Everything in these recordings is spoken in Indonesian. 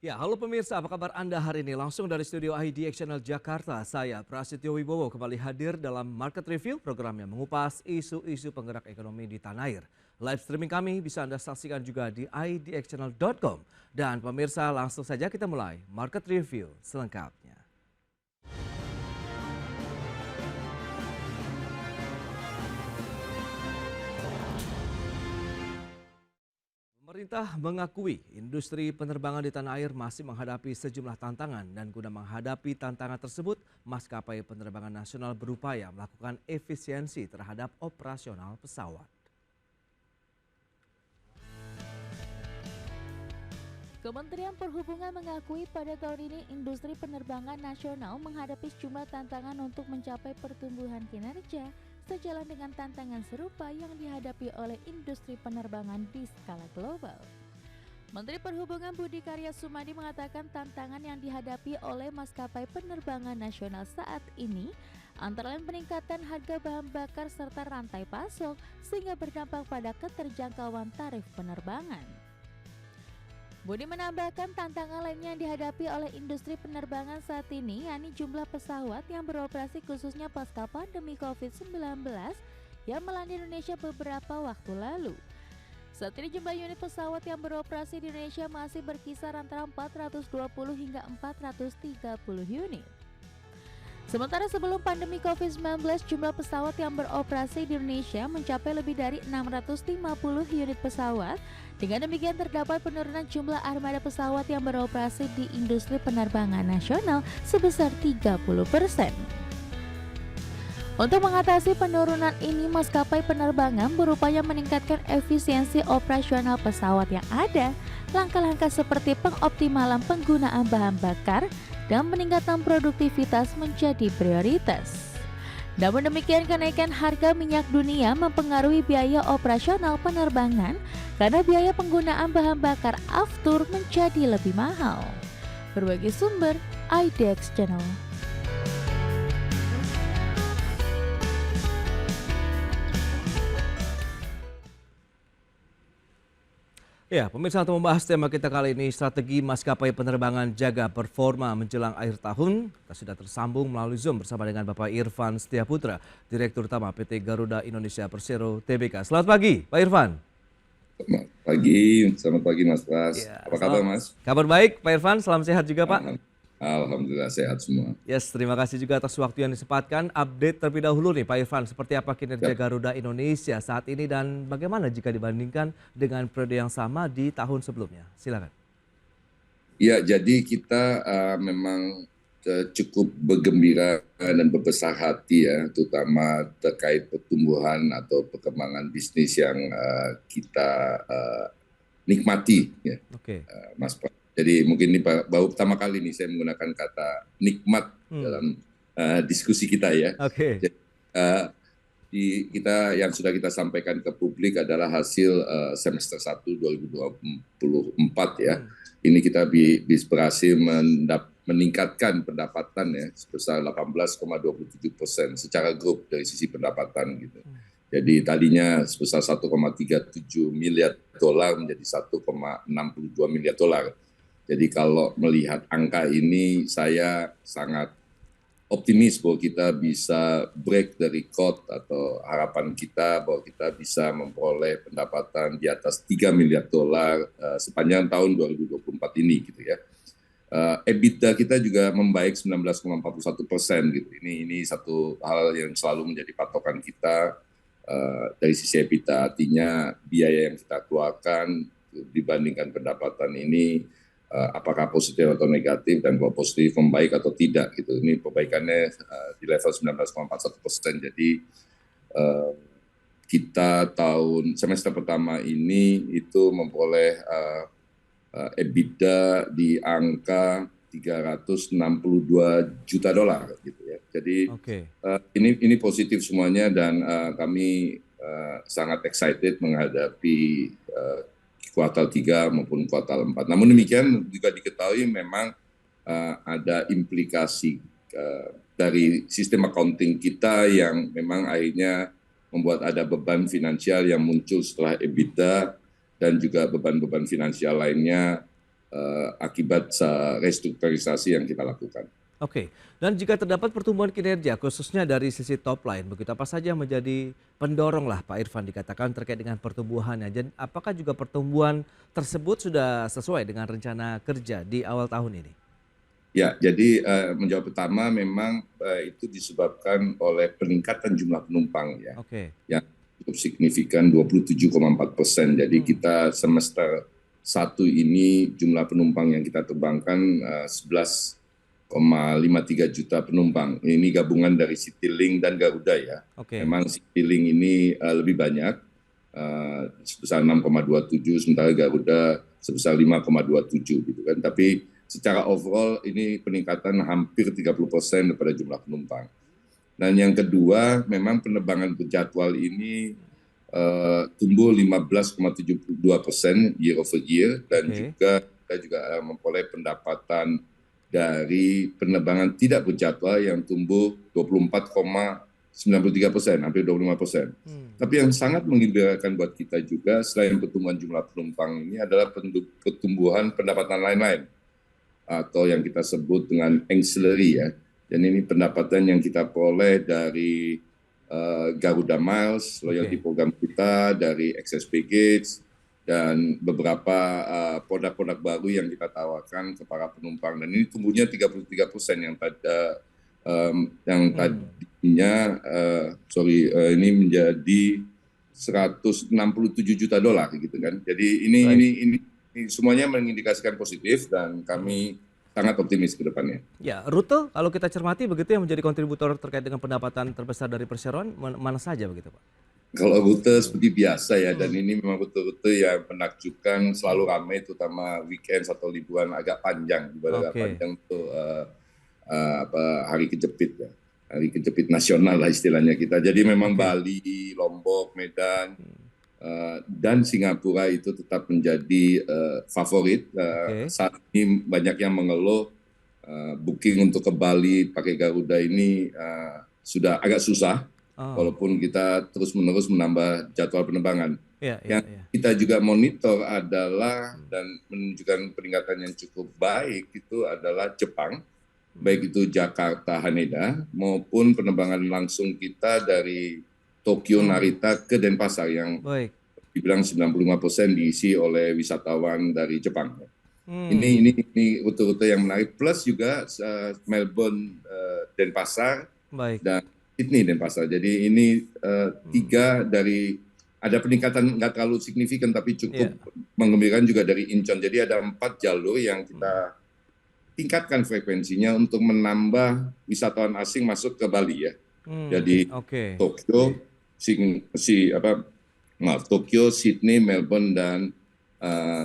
Ya, halo pemirsa, apa kabar Anda hari ini? Langsung dari studio IDXchannel Jakarta, saya Prasetyo Wibowo kembali hadir dalam Market Review, program yang mengupas isu-isu penggerak ekonomi di tanah air. Live streaming kami bisa Anda saksikan juga di idxchannel.com. Dan pemirsa, langsung saja kita mulai Market Review selengkapnya. Pemerintah mengakui industri penerbangan di tanah air masih menghadapi sejumlah tantangan dan guna menghadapi tantangan tersebut, maskapai penerbangan nasional berupaya melakukan efisiensi terhadap operasional pesawat. Kementerian Perhubungan mengakui pada tahun ini industri penerbangan nasional menghadapi sejumlah tantangan untuk mencapai pertumbuhan kinerja sejalan dengan tantangan serupa yang dihadapi oleh industri penerbangan di skala global. Menteri Perhubungan Budi Karya Sumadi mengatakan tantangan yang dihadapi oleh maskapai penerbangan nasional saat ini antara lain peningkatan harga bahan bakar serta rantai pasok sehingga berdampak pada keterjangkauan tarif penerbangan. Budi menambahkan tantangan lainnya yang dihadapi oleh industri penerbangan saat ini yakni jumlah pesawat yang beroperasi khususnya pasca pandemi COVID-19 yang melanda Indonesia beberapa waktu lalu. Saat ini jumlah unit pesawat yang beroperasi di Indonesia masih berkisar antara 420 hingga 430 unit. Sementara sebelum pandemi COVID-19, jumlah pesawat yang beroperasi di Indonesia mencapai lebih dari 650 unit pesawat. Dengan demikian terdapat penurunan jumlah armada pesawat yang beroperasi di industri penerbangan nasional sebesar 30%. Untuk mengatasi penurunan ini, maskapai penerbangan berupaya meningkatkan efisiensi operasional pesawat yang ada. Langkah-langkah seperti pengoptimalan penggunaan bahan bakar dan peningkatan produktivitas menjadi prioritas. Namun demikian, kenaikan harga minyak dunia mempengaruhi biaya operasional penerbangan karena biaya penggunaan bahan bakar aftur menjadi lebih mahal. Berbagai sumber IDX Channel. Ya, pemirsa, untuk membahas tema kita kali ini, strategi maskapai penerbangan jaga performa menjelang akhir tahun. Kita sudah tersambung melalui Zoom bersama dengan Bapak Irfan Setiaputra, Direktur Utama PT Garuda Indonesia Persero Tbk. Selamat pagi, Pak Irfan. Selamat pagi Mas Pras. Ya, Apa kabar Mas? Kabar baik, Pak Irfan. Salam sehat juga, Pak. Alhamdulillah sehat semua. Yes, terima kasih juga atas waktu yang disempatkan. Update terlebih dahulu nih Pak Irfan, seperti apa kinerja Garuda Indonesia saat ini dan bagaimana jika dibandingkan dengan periode yang sama di tahun sebelumnya? Silakan. Ya, jadi kita memang cukup bergembira dan berbesar hati ya, terutama terkait pertumbuhan atau perkembangan bisnis yang kita nikmati ya, Mas Pras. Jadi mungkin ini baru pertama kali nih saya menggunakan kata nikmat dalam diskusi kita ya. Jadi, kita yang sudah kita sampaikan ke publik adalah hasil semester 1 2024 ya. Ini kita berhasil meningkatkan pendapatan ya sebesar 18,27% secara grup dari sisi pendapatan gitu. Jadi tadinya sebesar 1,37 miliar dolar menjadi 1,62 miliar dolar. Jadi kalau melihat angka ini saya sangat optimis bahwa kita bisa break the record atau harapan kita bahwa kita bisa memperoleh pendapatan di atas 3 miliar dolar sepanjang tahun 2024 ini gitu ya. EBITDA kita juga membaik 19,41% gitu. Ini satu hal yang selalu menjadi patokan kita dari sisi EBITDA, artinya biaya yang kita keluarkan dibandingkan pendapatan ini apakah positif atau negatif, dan kalau positif membaik atau tidak gitu. Ini perbaikannya di level 19,41%. Jadi kita tahun semester pertama ini itu memperoleh EBITDA di angka 362 juta dolar gitu ya. Jadi ini positif semuanya dan kami sangat excited menghadapi kuartal 3 maupun kuartal 4. Namun demikian juga diketahui memang ada implikasi dari sistem accounting kita yang memang akhirnya membuat ada beban finansial yang muncul setelah EBITDA dan juga beban-beban finansial lainnya akibat restrukturisasi yang kita lakukan. Oke, dan jika terdapat pertumbuhan kinerja khususnya dari sisi top line, begitu apa saja yang menjadi pendorong lah Pak Irfan dikatakan terkait dengan pertumbuhannya. Dan apakah juga pertumbuhan tersebut sudah sesuai dengan rencana kerja di awal tahun ini? Ya, jadi menjawab pertama memang itu disebabkan oleh peningkatan jumlah penumpang ya, yang cukup signifikan 27,4%. Jadi kita semester 1 ini jumlah penumpang yang kita terbangkan 11,53 juta penumpang. Ini gabungan dari Citylink dan Garuda ya. Memang Citylink ini lebih banyak, sebesar 6,27, sementara Garuda sebesar 5,27 gitu kan. Tapi secara overall ini peningkatan hampir 30% daripada jumlah penumpang. Dan yang kedua, memang penerbangan berjadwal ini tumbuh 15,72% year over year, dan juga kita juga memperoleh pendapatan dari penerbangan tidak berjadwal yang tumbuh 24,93%, hampir 25%. Tapi yang sangat menggembirakan buat kita juga selain pertumbuhan jumlah penumpang ini adalah pertumbuhan pendapatan lain-lain atau yang kita sebut dengan ancillary ya. Dan ini pendapatan yang kita peroleh dari Garuda Miles, loyalty program kita, dari Access Baggage, dan beberapa produk-produk baru yang kita tawarkan ke para penumpang. Dan ini tumbuhnya 33% yang tadinya ini menjadi 167 juta dolar gitu kan. Jadi ini semuanya mengindikasikan positif dan kami sangat optimis ke depannya. Ya, rute kalau kita cermati begitu yang menjadi kontributor terkait dengan pendapatan terbesar dari perseroan mana saja begitu Pak? Kalau rute seperti biasa ya, dan ini memang rute-rute yang menakjubkan, selalu ramai, terutama weekend atau liburan agak panjang, agak panjang itu hari kejepit ya, hari kejepit nasional lah istilahnya kita. Jadi memang Bali, Lombok, Medan, dan Singapura itu tetap menjadi favorit. Saat ini banyak yang mengeluh booking untuk ke Bali pakai Garuda ini sudah agak susah. Walaupun kita terus-menerus menambah jadwal penerbangan. Yang kita juga monitor adalah dan menunjukkan peningkatan yang cukup baik itu adalah Jepang, baik itu Jakarta Haneda maupun penerbangan langsung kita dari Tokyo Narita ke Denpasar yang dibilang 95% diisi oleh wisatawan dari Jepang. Ini rute-rute yang menarik, plus juga Melbourne, Denpasar, dan Sydney dan Denpasar. Jadi ini tiga dari, ada peningkatan nggak terlalu signifikan tapi cukup menggembirakan juga dari Incheon. Jadi ada 4 jalur yang kita tingkatkan frekuensinya untuk menambah wisatawan asing masuk ke Bali ya. Jadi Tokyo, Sydney, Melbourne, dan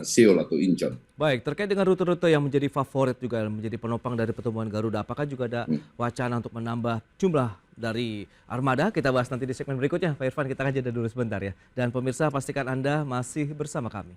Seoul atau Incheon. Baik, terkait dengan rute-rute yang menjadi favorit juga menjadi penopang dari pertumbuhan Garuda, apakah juga ada wacana untuk menambah jumlah dari armada? Kita bahas nanti di segmen berikutnya. Pak Irfan, kita akan jeda dulu sebentar ya. Dan pemirsa, pastikan Anda masih bersama kami.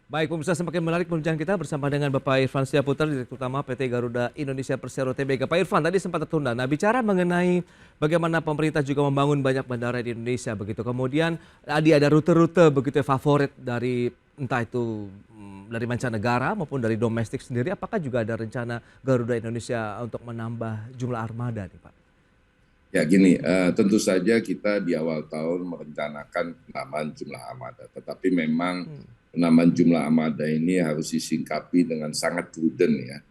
Baik, pemirsa, semakin menarik perbincangan kita bersama dengan Bapak Irfan Syahputra, Direktur Utama PT Garuda Indonesia Persero Tbk. Pak Irfan, tadi sempat tertunda. Nah, bicara mengenai bagaimana pemerintah juga membangun banyak bandara di Indonesia begitu. Kemudian tadi ada rute-rute begitu favorit dari entah itu dari mancanegara maupun dari domestik sendiri. Apakah juga ada rencana Garuda Indonesia untuk menambah jumlah armada nih, Pak? Ya gini, tentu saja kita di awal tahun merencanakan penambahan jumlah armada, tetapi memang penambahan jumlah armada ini harus disingkapi dengan sangat prudent ya.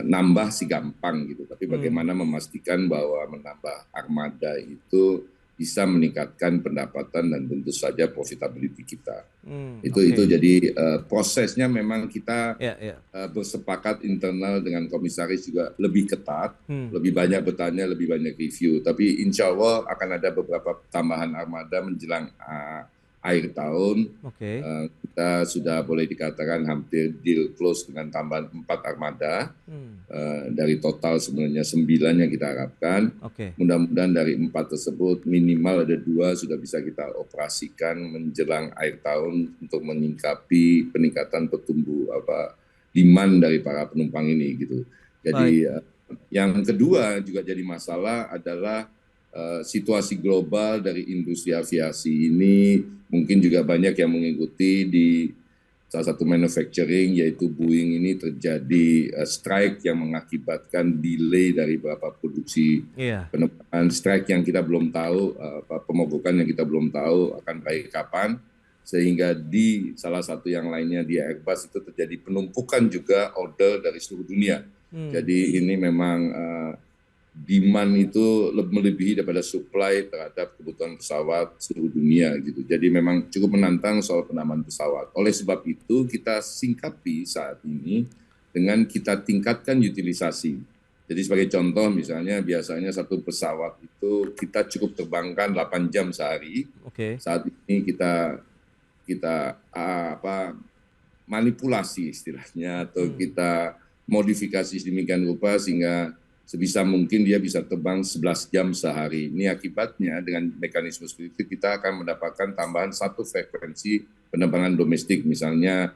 Nambah sih gampang gitu, tapi bagaimana memastikan bahwa menambah armada itu bisa meningkatkan pendapatan dan tentu saja profitability kita. Itu jadi prosesnya memang kita bersepakat internal dengan komisaris juga lebih ketat, lebih banyak bertanya, lebih banyak review. Tapi insya Allah akan ada beberapa tambahan armada menjelang akhir tahun. Oke. Kita sudah boleh dikatakan hampir deal close dengan tambahan 4 armada. Dari total sebenarnya 9 yang kita harapkan. Oke. Mudah-mudahan dari 4 tersebut minimal ada 2 sudah bisa kita operasikan menjelang akhir tahun untuk menyingkapi peningkatan demand dari para penumpang ini gitu. Jadi yang kedua juga jadi masalah adalah situasi global dari industri aviasi ini. Mungkin juga banyak yang mengikuti di salah satu manufacturing, yaitu Boeing ini terjadi strike yang mengakibatkan delay dari beberapa produksi penerbangan. Strike yang kita belum tahu, pemogokan yang kita belum tahu akan berakhir kapan. Sehingga di salah satu yang lainnya di Airbus itu terjadi penumpukan juga order dari seluruh dunia. Jadi ini memang demand itu melebihi daripada supply terhadap kebutuhan pesawat seluruh dunia gitu. Jadi memang cukup menantang soal penambahan pesawat. Oleh sebab itu kita singkapi saat ini dengan kita tingkatkan utilisasi. Jadi sebagai contoh misalnya biasanya satu pesawat itu kita cukup terbangkan 8 jam sehari. Saat ini kita manipulasi istilahnya atau kita modifikasi sedemikian rupa sehingga sebisa mungkin dia bisa terbang 11 jam sehari. Ini akibatnya dengan mekanisme seperti itu kita akan mendapatkan tambahan 1 frekuensi penerbangan domestik. Misalnya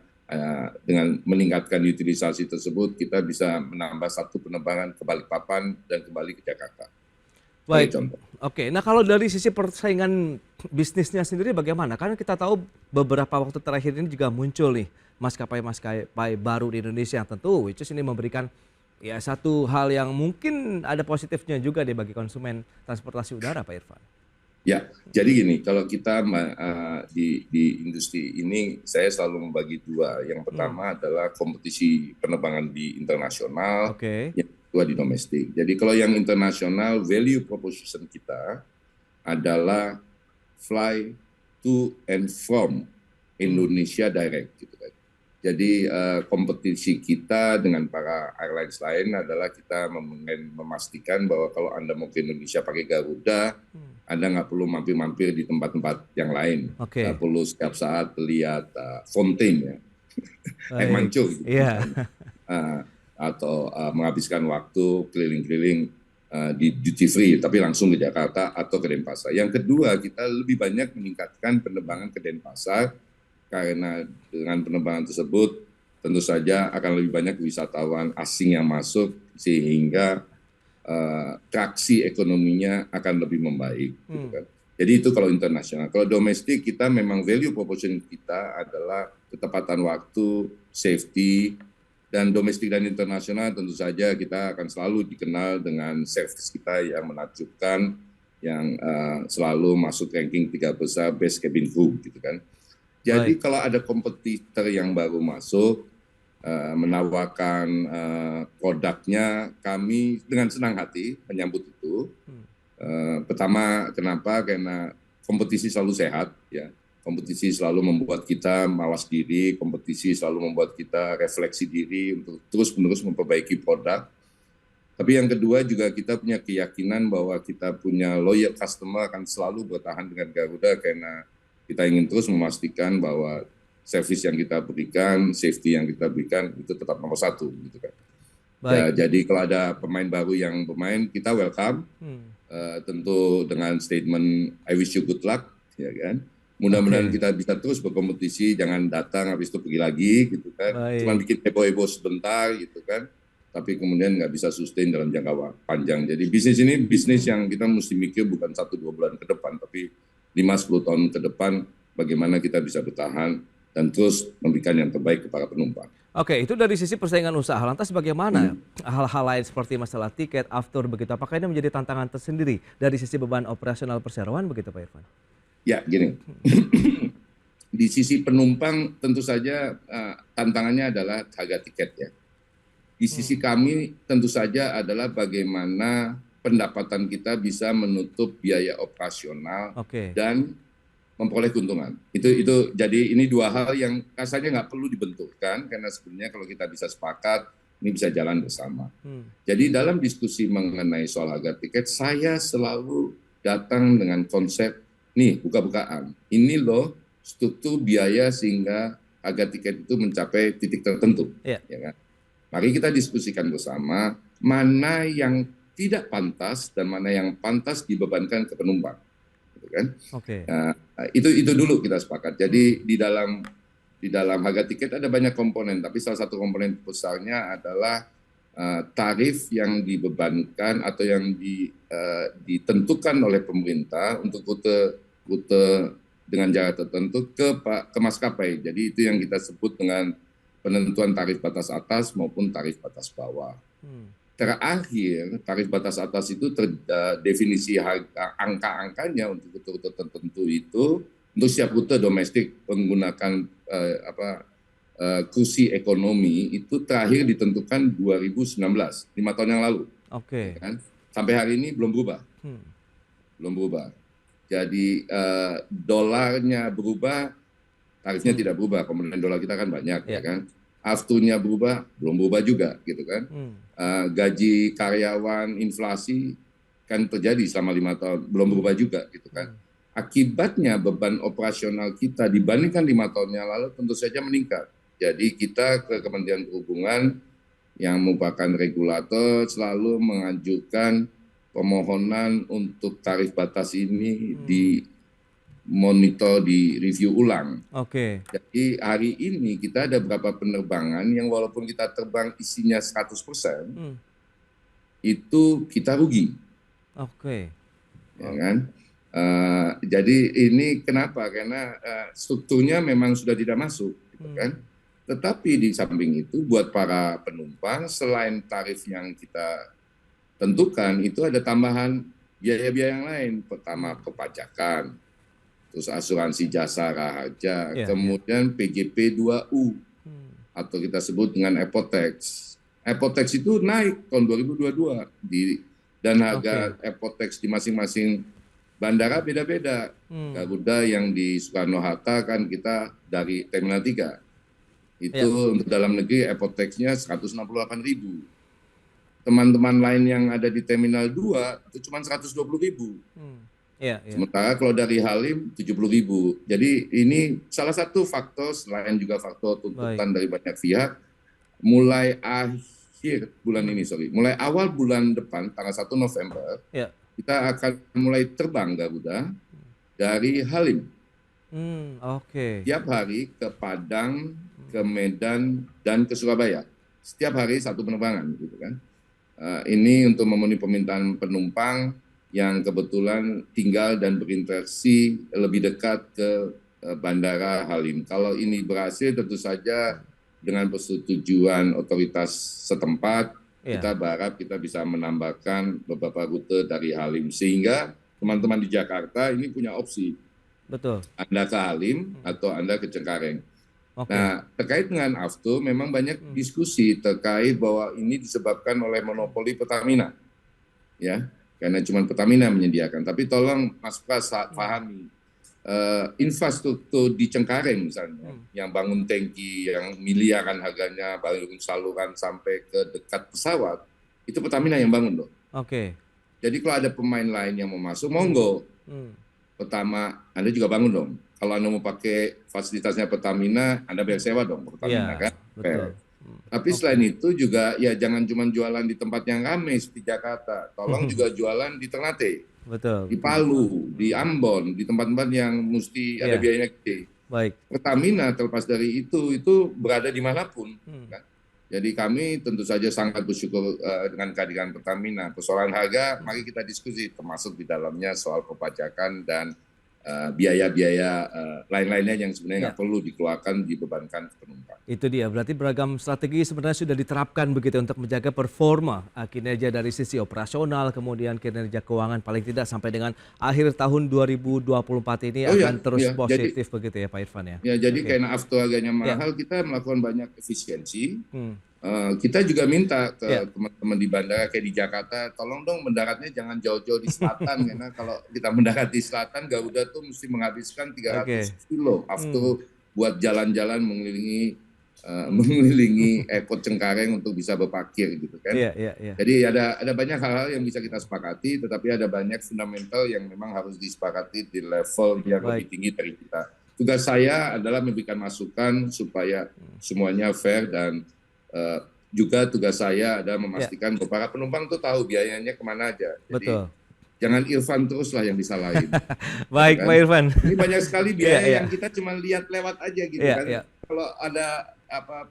dengan meningkatkan utilisasi tersebut kita bisa menambah 1 penerbangan ke Balikpapan dan kembali ke Jakarta. Baik, oke. Nah kalau dari sisi persaingan bisnisnya sendiri bagaimana? Karena kita tahu beberapa waktu terakhir ini juga muncul nih maskapai baru di Indonesia yang tentu which is ini memberikan ya satu hal yang mungkin ada positifnya juga deh bagi konsumen transportasi udara, Pak Irfan. Ya, jadi gini, kalau kita di industri ini saya selalu membagi 2. Yang pertama adalah kompetisi penerbangan di internasional, yang kedua di domestik. Jadi kalau yang internasional value proposition kita adalah fly to and from Indonesia direct gitu kan. Jadi kompetisi kita dengan para airlines lain adalah kita memastikan bahwa kalau Anda mau ke Indonesia pakai Garuda, Anda nggak perlu mampir-mampir di tempat-tempat yang lain. Nggak perlu setiap saat lihat fontaine ya, air mancur gitu. Atau menghabiskan waktu keliling-keliling di duty free, tapi langsung ke Jakarta atau ke Denpasar. Yang kedua, kita lebih banyak meningkatkan penerbangan ke Denpasar, karena dengan penerbangan tersebut tentu saja akan lebih banyak wisatawan asing yang masuk sehingga traksi ekonominya akan lebih membaik. Gitu kan. Jadi itu kalau internasional. Kalau domestik kita memang value proposition kita adalah ketepatan waktu, safety, dan domestik dan internasional tentu saja kita akan selalu dikenal dengan service kita yang menakjubkan, yang selalu masuk ranking 3 besar best cabin crew gitu kan. Jadi kalau ada kompetitor yang baru masuk, menawarkan produknya, kami dengan senang hati menyambut itu. Pertama, kenapa? Karena kompetisi selalu sehat, ya. Kompetisi selalu membuat kita mawas diri, kompetisi selalu membuat kita refleksi diri untuk terus-menerus memperbaiki produk. Tapi yang kedua juga kita punya keyakinan bahwa kita punya loyal customer akan selalu bertahan dengan Garuda karena kita ingin terus memastikan bahwa servis yang kita berikan, safety yang kita berikan itu tetap nomor 1 gitu kan. Ya, jadi kalau ada pemain baru yang bermain, kita welcome. Tentu dengan statement I wish you good luck, ya kan. Mudah-mudahan kita bisa terus berkompetisi, jangan datang habis itu pergi lagi gitu kan. Cuma bikin heboh-heboh sebentar gitu kan. Tapi kemudian nggak bisa sustain dalam jangka panjang. Jadi bisnis ini bisnis yang kita mesti mikir bukan 1-2 bulan ke depan, tapi 5-10 tahun ke depan bagaimana kita bisa bertahan dan terus memberikan yang terbaik kepada penumpang. Oke, itu dari sisi persaingan usaha. Lantas bagaimana hal-hal lain seperti masalah tiket, aftur begitu? Apakah ini menjadi tantangan tersendiri dari sisi beban operasional perseroan begitu Pak Irfan? Ya, gini. Di sisi penumpang tentu saja tantangannya adalah harga tiket ya. Di sisi kami tentu saja adalah bagaimana pendapatan kita bisa menutup biaya operasional dan memperoleh keuntungan. Itu jadi ini 2 hal yang rasanya nggak perlu dibenturkan karena sebenarnya kalau kita bisa sepakat ini bisa jalan bersama. Jadi dalam diskusi mengenai soal harga tiket saya selalu datang dengan konsep nih buka-bukaan. Ini loh struktur biaya sehingga harga tiket itu mencapai titik tertentu. Ya. Ya kan? Mari kita diskusikan bersama mana yang tidak pantas dan mana yang pantas dibebankan ke penumpang. Gitu kan? Oke. Nah, itu dulu kita sepakat. Jadi di dalam harga tiket ada banyak komponen, tapi salah satu komponen besarnya adalah tarif yang dibebankan atau yang ditentukan oleh pemerintah untuk rute dengan jarak tertentu ke maskapai. Jadi itu yang kita sebut dengan penentuan tarif batas atas maupun tarif batas bawah. Terakhir, tarif batas atas itu definisi angka-angkanya untuk rute-rute tertentu itu untuk setiap rute domestik menggunakan kursi ekonomi itu terakhir ditentukan 2019, 5 tahun yang lalu. Oke. Kan? Sampai hari ini belum berubah. Belum berubah. Jadi dolarnya berubah, tarifnya tidak berubah. Komponen dolar kita kan banyak, ya kan? Afturnya berubah, belum berubah juga, gitu kan? Gaji karyawan, inflasi kan terjadi selama 5 tahun, belum berubah juga, gitu kan? Akibatnya beban operasional kita dibandingkan 5 tahun yang lalu tentu saja meningkat. Jadi kita ke Kementerian Perhubungan yang merupakan regulator selalu mengajukan permohonan untuk tarif batas ini dimonitor, di review ulang. Oke. Jadi hari ini kita ada beberapa penerbangan yang walaupun kita terbang isinya 100%, itu kita rugi. Oke. Ya kan? Jadi ini kenapa? Karena strukturnya memang sudah tidak masuk, gitu kan? Tetapi di samping itu buat para penumpang selain tarif yang kita tentukan itu ada tambahan biaya-biaya yang lain. Pertama perpajakan, terus asuransi jasa raharja, kemudian PJP 2U atau kita sebut dengan Airport-Tax. Airport-Tax itu naik tahun 2022 dan harga Airport-Tax di masing-masing bandara beda-beda. Garuda yang di Soekarno-Hatta kan kita dari Terminal 3. Itu untuk dalam negeri Airport-Tax-nya 168.000. Teman-teman lain yang ada di Terminal 2 itu cuma 120.000. Sementara kalau dari Halim 70.000. Jadi ini salah satu faktor selain juga faktor tuntutan dari banyak pihak. Mulai mulai awal bulan depan tanggal 1 November kita akan mulai terbang Garuda dari Halim. Setiap hari ke Padang, ke Medan, dan ke Surabaya. Setiap hari satu penerbangan, gitu kan. Ini untuk memenuhi permintaan penumpang yang kebetulan tinggal dan berinteraksi lebih dekat ke Bandara Halim. Kalau ini berhasil, tentu saja dengan persetujuan otoritas setempat, kita berharap kita bisa menambahkan beberapa rute dari Halim. Sehingga teman-teman di Jakarta ini punya opsi. Betul. Anda ke Halim atau Anda ke Cengkareng. Nah, terkait dengan Aftur, memang banyak diskusi terkait bahwa ini disebabkan oleh monopoli Pertamina. Ya, karena cuma Pertamina menyediakan. Tapi tolong Mas Pras pahami, infrastruktur di Cengkareng misalnya, yang bangun tangki, yang miliaran harganya, bangun saluran sampai ke dekat pesawat, itu Pertamina yang bangun loh. Jadi kalau ada pemain lain yang mau masuk, monggo. Pertama, Anda juga bangun dong. Kalau Anda mau pakai fasilitasnya Pertamina, Anda bayar sewa dong Pertamina, kan? Betul. Tapi selain itu juga ya jangan cuma jualan di tempat yang ramai seperti Jakarta. Tolong juga jualan di Ternate. Betul. Di Palu, di Ambon, di tempat-tempat yang mesti ada biayanya gede. Pertamina terlepas dari itu berada dimanapun. Kan? Jadi kami tentu saja sangat bersyukur dengan kehadiran Pertamina. Persoalan harga, mari kita diskusi, termasuk di dalamnya soal perpajakan dan biaya-biaya lain-lainnya yang sebenarnya nggak perlu dikeluarkan, dibebankan ke penumpang. Itu dia, berarti beragam strategi sebenarnya sudah diterapkan begitu untuk menjaga performa kinerja dari sisi operasional, kemudian kinerja keuangan paling tidak sampai dengan akhir tahun 2024 ini akan terus positif begitu ya Pak Irfan ya? Ya, jadi karena Aftur harganya mahal, kita melakukan banyak efisiensi. Kita juga minta ke teman-teman di bandara kayak di Jakarta, tolong dong mendaratnya jangan jauh-jauh di selatan, karena kalau kita mendarat di selatan, Garuda tuh mesti menghabiskan 300 kilo Aftur buat jalan-jalan mengelilingi airport Cengkareng untuk bisa berparkir gitu kan. Jadi ada banyak hal-hal yang bisa kita sepakati, tetapi ada banyak fundamental yang memang harus disepakati di level yang lebih tinggi dari kita. tugas saya adalah memberikan masukan supaya semuanya fair dan juga tugas saya adalah memastikan bahwa para penumpang tuh tahu biayanya kemana aja. Jadi Betul. jangan Irfan teruslah yang disalahin. Baik, kan? Pak Irfan. Ini banyak sekali biaya Iya. yang kita cuma lihat lewat aja gitu Iya, kan. iya. Kalau ada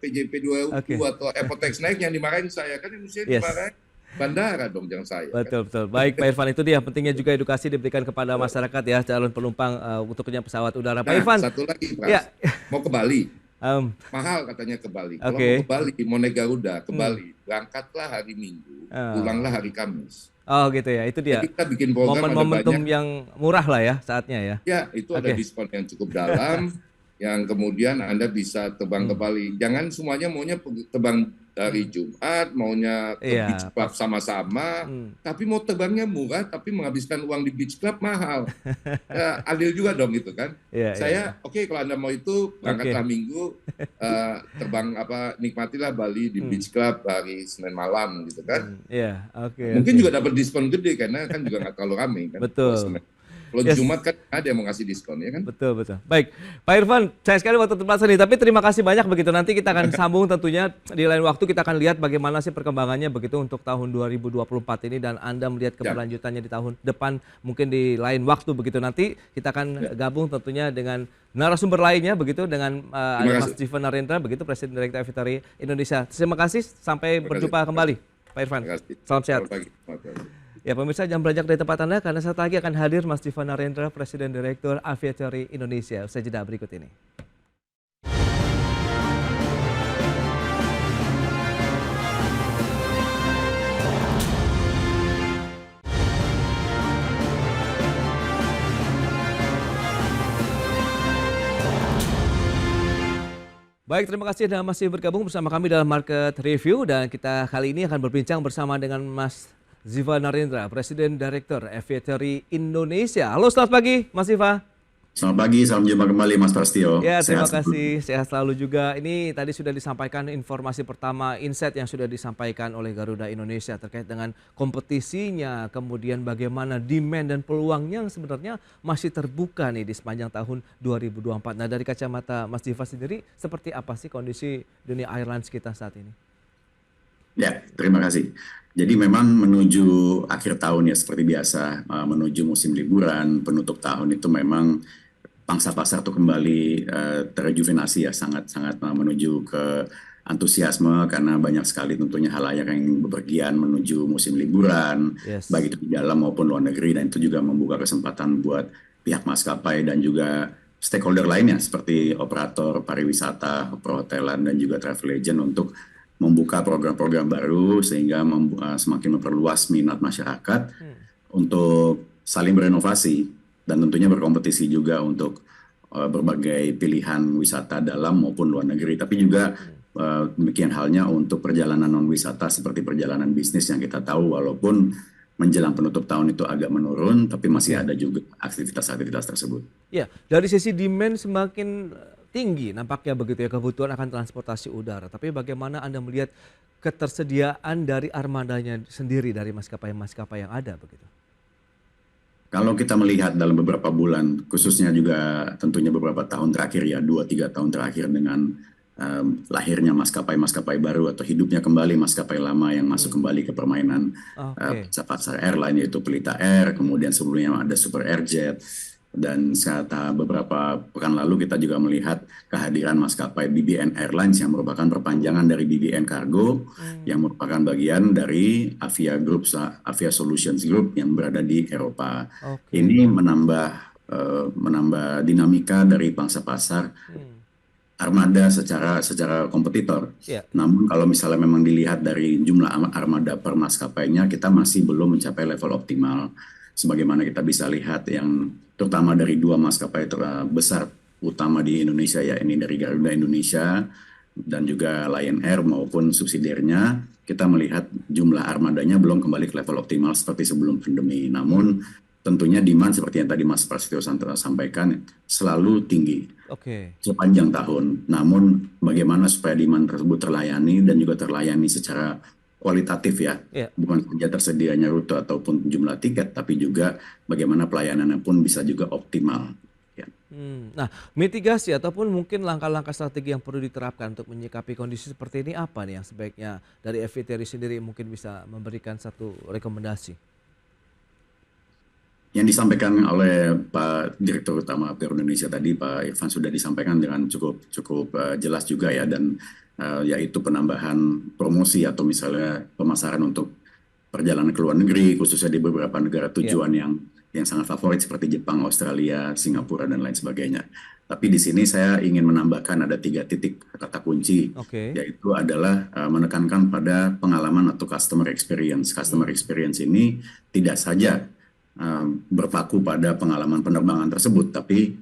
PJP 2 Oke. atau Apotex naik yang dimarahin saya kan, yang mesti Yes. dimarahin bandara dong, jangan saya. Kan? Betul, betul. Baik, Pak Irfan, itu dia pentingnya juga edukasi diberikan kepada masyarakat ya, calon penumpang untuknya pesawat udara. Pak Nah, Irfan. satu lagi, Pras. Ya. Mau ke Bali. em, Mahal katanya ke Bali. Kalau Oke. mau ke Bali, mau naik Garuda ke Bali, berangkatlah hari Minggu, pulanglah hari Kamis. Oh gitu ya, itu dia. Jadi kita bikin program ada Momentum banyak. yang murah lah ya saatnya ya. Ya, itu ada Oke. diskon yang cukup dalam, yang kemudian Anda bisa terbang ke Bali. Jangan semuanya maunya terbang dari Jumat, maunya ke Iya, beach club sama-sama, tapi mau terbangnya murah, tapi menghabiskan uang di beach club mahal. Ya, adil juga dong gitu kan. Iya, Saya iya. oke, kalau Anda mau itu berangkatlah Minggu, terbang nikmatilah Bali di beach club hari Senin malam gitu kan. Iya, oke. Mungkin juga dapat diskon gede karena kan juga nggak terlalu ramai kan. Betul. Kalau Yes. Jumat kan ada yang mau ngasih diskon ya kan. Betul, betul. Baik, Pak Irfan, sayang sekali waktu terbatas nih, tapi terima kasih banyak begitu. Nanti kita akan sambung tentunya di lain waktu, kita akan lihat bagaimana sih perkembangannya begitu untuk tahun 2024 ini, dan Anda melihat keberlanjutannya di tahun depan, mungkin di lain waktu begitu. Nanti kita akan gabung tentunya dengan narasumber lainnya begitu, dengan ada Mas Ziva Narendra begitu, Presiden Direktur Aviatory Indonesia. Terima kasih, sampai berjumpa kembali Pak Irfan. Terima kasih. Salam sehat. Selamat pagi. Selamat pagi. Ya pemirsa, jangan beranjak dari tempat Anda karena saat lagi akan hadir Mas Ziva Narendra, Presiden Direktur Aviatory Indonesia. Usai jeda berikut ini. Baik, terima kasih Anda masih bergabung bersama kami dalam Market Review, dan kita kali ini akan berbincang bersama dengan Mas Ziva Narendra, Presiden Direktur Aviatory Indonesia. Halo, selamat pagi Mas Ziva. Selamat pagi, salam jumpa kembali Mas Prastio. Ya, terima Sehat kasih, sehat selalu juga. Ini tadi sudah disampaikan informasi pertama, insight yang sudah disampaikan oleh Garuda Indonesia terkait dengan kompetisinya, kemudian bagaimana demand dan peluang yang sebenarnya masih terbuka nih di sepanjang tahun 2024. Nah, dari kacamata Mas Ziva sendiri, seperti apa sih kondisi dunia airlines kita saat ini? Ya, terima kasih. Jadi memang menuju akhir tahun ya seperti biasa, menuju musim liburan, penutup tahun itu memang pangsa pasar tuh kembali terrejuvenasi ya, sangat-sangat menuju ke antusiasme karena banyak sekali tentunya halayak yang bepergian menuju musim liburan, baik itu di dalam maupun luar negeri, dan itu juga membuka kesempatan buat pihak maskapai dan juga stakeholder lainnya seperti operator pariwisata, perhotelan, dan juga travel agent untuk membuka program-program baru sehingga semakin memperluas minat masyarakat untuk saling berinovasi. Dan tentunya berkompetisi juga untuk berbagai pilihan wisata dalam maupun luar negeri. Tapi juga demikian halnya untuk perjalanan non-wisata seperti perjalanan bisnis yang kita tahu walaupun menjelang penutup tahun itu agak menurun, tapi masih ada juga aktivitas-aktivitas tersebut. Ya, dari sisi demand semakin tinggi nampaknya begitu ya, kebutuhan akan transportasi udara. Tapi bagaimana Anda melihat ketersediaan dari armadanya sendiri dari maskapai-maskapai yang ada begitu? Kalau kita melihat dalam beberapa bulan, khususnya juga tentunya beberapa tahun terakhir ya, 2-3 tahun terakhir dengan lahirnya maskapai-maskapai baru atau hidupnya kembali maskapai lama yang masuk kembali ke permainan pasar airline, yaitu Pelita Air, kemudian sebelumnya ada Super Airjet, dan beberapa pekan lalu kita juga melihat kehadiran maskapai BBN Airlines yang merupakan perpanjangan dari BBN Cargo yang merupakan bagian dari Avia Group, Avia Solutions Group yang berada di Eropa. Ini menambah dinamika dari pangsa pasar armada secara kompetitor. Namun kalau misalnya memang dilihat dari jumlah armada per maskapainya, kita masih belum mencapai level optimal. Sebagaimana kita bisa lihat yang terutama dari dua maskapai terbesar utama di Indonesia, ya ini dari Garuda Indonesia dan juga Lion Air maupun subsidiarnya, kita melihat jumlah armadanya belum kembali ke level optimal seperti sebelum pandemi. Namun tentunya demand seperti yang tadi Mas Prasetyo sampaikan selalu tinggi sepanjang tahun. Namun bagaimana supaya demand tersebut terlayani dan juga terlayani secara kualitatif ya, bukan saja tersedianya rute ataupun jumlah tiket, tapi juga bagaimana pelayanannya pun bisa juga optimal. Ya. Nah, mitigasi ataupun mungkin langkah-langkah strategi yang perlu diterapkan untuk menyikapi kondisi seperti ini apa nih yang sebaiknya dari FVTRI sendiri mungkin bisa memberikan satu rekomendasi? Yang disampaikan oleh Pak Direktur Utama Perum Indonesia tadi, Pak Irfan, sudah disampaikan dengan cukup jelas juga ya, dan yaitu penambahan promosi atau misalnya pemasaran untuk perjalanan ke luar negeri, khususnya di beberapa negara tujuan yang sangat favorit seperti Jepang, Australia, Singapura, dan lain sebagainya. Tapi di sini saya ingin menambahkan ada 3 titik kata kunci, yaitu adalah menekankan pada pengalaman atau customer experience. Customer experience ini tidak saja berpaku pada pengalaman penerbangan tersebut, tapi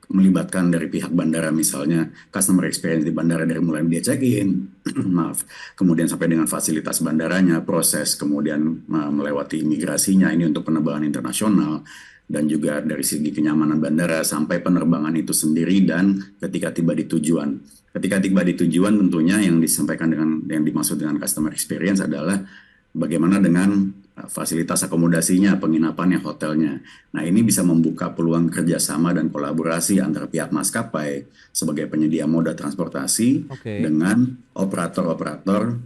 melibatkan dari pihak bandara, misalnya customer experience di bandara dari mulai dia check-in, maaf, kemudian sampai dengan fasilitas bandaranya, proses, kemudian melewati imigrasinya, ini untuk penerbangan internasional, dan juga dari segi kenyamanan bandara sampai penerbangan itu sendiri dan ketika tiba di tujuan. Ketika tiba di tujuan tentunya yang disampaikan dengan yang dimaksud dengan customer experience adalah bagaimana dengan fasilitas akomodasinya, penginapannya, hotelnya. Nah, ini bisa membuka peluang kerjasama dan kolaborasi antara pihak maskapai sebagai penyedia moda transportasi dengan operator-operator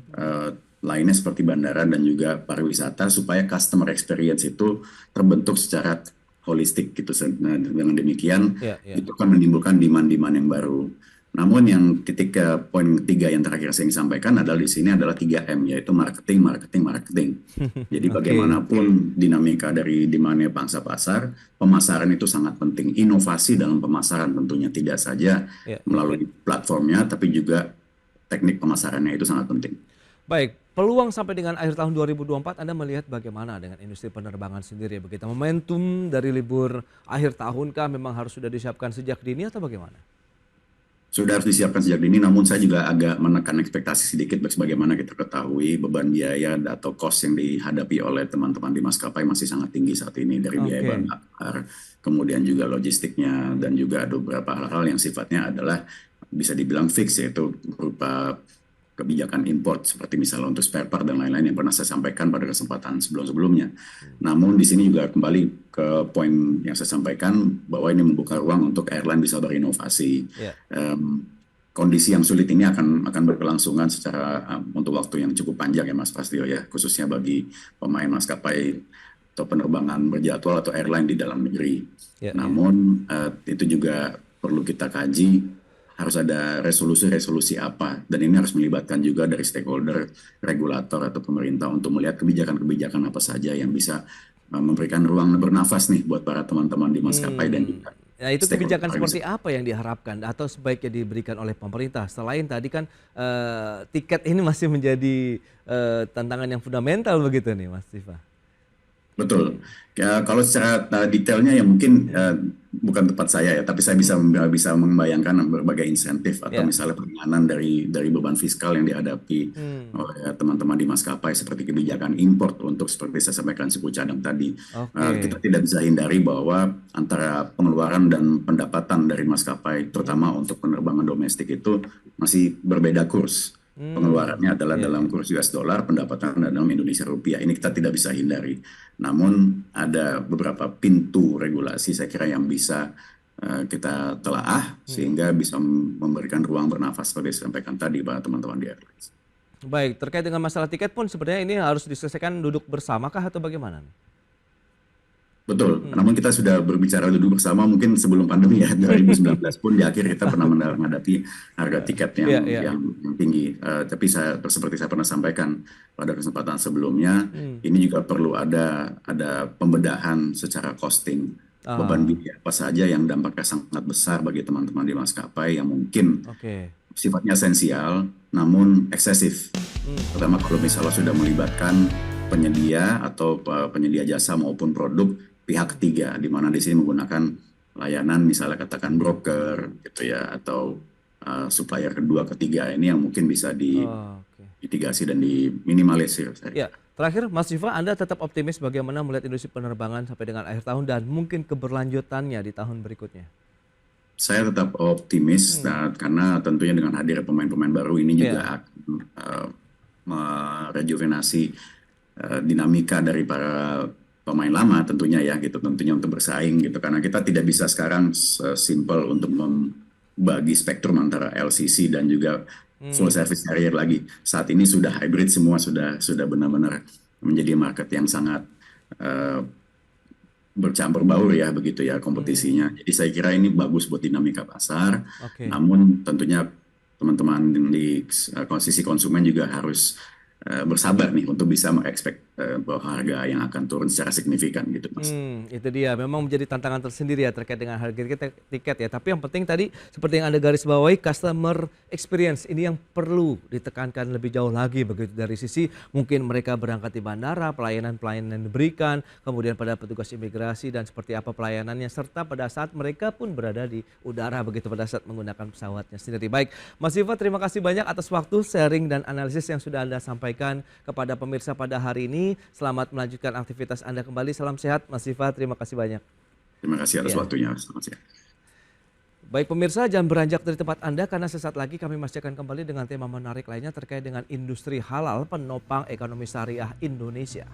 lainnya seperti bandara dan juga pariwisata supaya customer experience itu terbentuk secara holistik gitu. Nah, dengan demikian itu kan menimbulkan demand-demand yang baru. Namun yang poin ketiga yang terakhir saya ingin sampaikan adalah di sini adalah 3M, yaitu marketing. Jadi bagaimanapun dinamika dari demand-nya pangsa pasar, pemasaran itu sangat penting. Inovasi dalam pemasaran tentunya tidak saja melalui platformnya, tapi juga teknik pemasarannya itu sangat penting. Baik, peluang sampai dengan akhir tahun 2024 Anda melihat bagaimana dengan industri penerbangan sendiri? Begitu momentum dari libur akhir tahunkah memang harus sudah disiapkan sejak dini atau bagaimana? Sudah harus disiapkan sejak dini, namun saya juga agak menekan ekspektasi sedikit sebagaimana kita ketahui beban biaya atau cost yang dihadapi oleh teman-teman di maskapai masih sangat tinggi saat ini, dari biaya bahan bakar, kemudian juga logistiknya, dan juga ada beberapa hal-hal yang sifatnya adalah bisa dibilang fix, yaitu berupa kebijakan import seperti misalnya untuk spare part dan lain-lain yang pernah saya sampaikan pada kesempatan sebelum-sebelumnya. Namun di sini juga kembali ke poin yang saya sampaikan bahwa ini membuka ruang untuk airline bisa berinovasi. Kondisi yang sulit ini akan berkelangsungan secara untuk waktu yang cukup panjang ya Mas Prasetyo ya, khususnya bagi pemain maskapai atau penerbangan berjadwal atau airline di dalam negeri. Namun itu juga perlu kita kaji, harus ada resolusi apa, dan ini harus melibatkan juga dari stakeholder, regulator atau pemerintah untuk melihat kebijakan-kebijakan apa saja yang bisa memberikan ruang bernafas nih buat para teman-teman di maskapai dan juga. Nah, itu kebijakan seperti apa yang diharapkan atau sebaiknya diberikan oleh pemerintah? Selain tadi kan tiket ini masih menjadi tantangan yang fundamental begitu nih Mas Siva. Betul. Ya, kalau secara detailnya ya mungkin bukan tempat saya ya, tapi saya bisa membayangkan berbagai insentif atau misalnya peringanan dari beban fiskal yang dihadapi oleh teman-teman di maskapai seperti kebijakan import untuk seperti saya sampaikan suku cadang tadi. Kita tidak bisa hindari bahwa antara pengeluaran dan pendapatan dari maskapai terutama untuk penerbangan domestik itu masih berbeda kurs. Pengeluarannya adalah dalam kurs US dollar, pendapatan dalam Indonesia rupiah. Ini kita tidak bisa hindari. Namun ada beberapa pintu regulasi saya kira yang bisa kita telaah sehingga bisa memberikan ruang bernafas seperti disampaikan tadi para teman-teman di airlines. Baik, terkait dengan masalah tiket pun sebenarnya ini harus diselesaikan duduk bersamakah atau bagaimana? Betul, namun kita sudah berbicara duduk bersama mungkin sebelum pandemi ya, 2019 pun di akhir kita pernah menghadapi harga tiket yang tinggi. Tapi seperti saya pernah sampaikan pada kesempatan sebelumnya, ini juga perlu ada pembedahan secara costing. Beban biaya apa saja yang dampaknya sangat besar bagi teman-teman di maskapai yang mungkin sifatnya esensial namun eksesif. Pertama kalau misalnya sudah melibatkan penyedia atau penyedia jasa maupun produk pihak ketiga, di mana di sini menggunakan layanan misalnya katakan broker gitu ya, atau supplier kedua ketiga, ini yang mungkin bisa mitigasi dan diminimalisir. Ya, terakhir Mas Siva, Anda tetap optimis bagaimana melihat industri penerbangan sampai dengan akhir tahun dan mungkin keberlanjutannya di tahun berikutnya? Saya tetap optimis karena tentunya dengan hadir pemain-pemain baru ini juga akan merejuvenasi dinamika dari para pemain lama tentunya ya gitu, tentunya untuk bersaing gitu, karena kita tidak bisa sekarang simple untuk membagi spektrum antara LCC dan juga full service carrier lagi. Saat ini sudah hybrid semua, sudah benar-benar menjadi market yang sangat bercampur baur ya begitu ya kompetisinya. Jadi saya kira ini bagus buat dinamika pasar. Namun tentunya teman-teman di sisi konsumen juga harus bersabar nih untuk bisa mengekspek bahwa harga yang akan turun secara signifikan gitu Mas. Itu dia, memang menjadi tantangan tersendiri ya terkait dengan harga tiket ya. Tapi yang penting tadi seperti yang Anda garis bawahi, customer experience ini yang perlu ditekankan lebih jauh lagi begitu, dari sisi mungkin mereka berangkat di bandara, pelayanan-pelayanan yang diberikan, kemudian pada petugas imigrasi dan seperti apa pelayanannya, serta pada saat mereka pun berada di udara begitu pada saat menggunakan pesawatnya sendiri. Baik, Mas Siva, terima kasih banyak atas waktu, sharing dan analisis yang sudah Anda sampaikan kepada pemirsa pada hari ini. Selamat melanjutkan aktivitas Anda kembali. Salam sehat Mas Siva, terima kasih banyak. Terima kasih atas waktunya. Selamat siang. Baik pemirsa, jangan beranjak dari tempat Anda karena sesaat lagi kami masih akan kembali dengan tema menarik lainnya terkait dengan industri halal penopang ekonomi syariah Indonesia.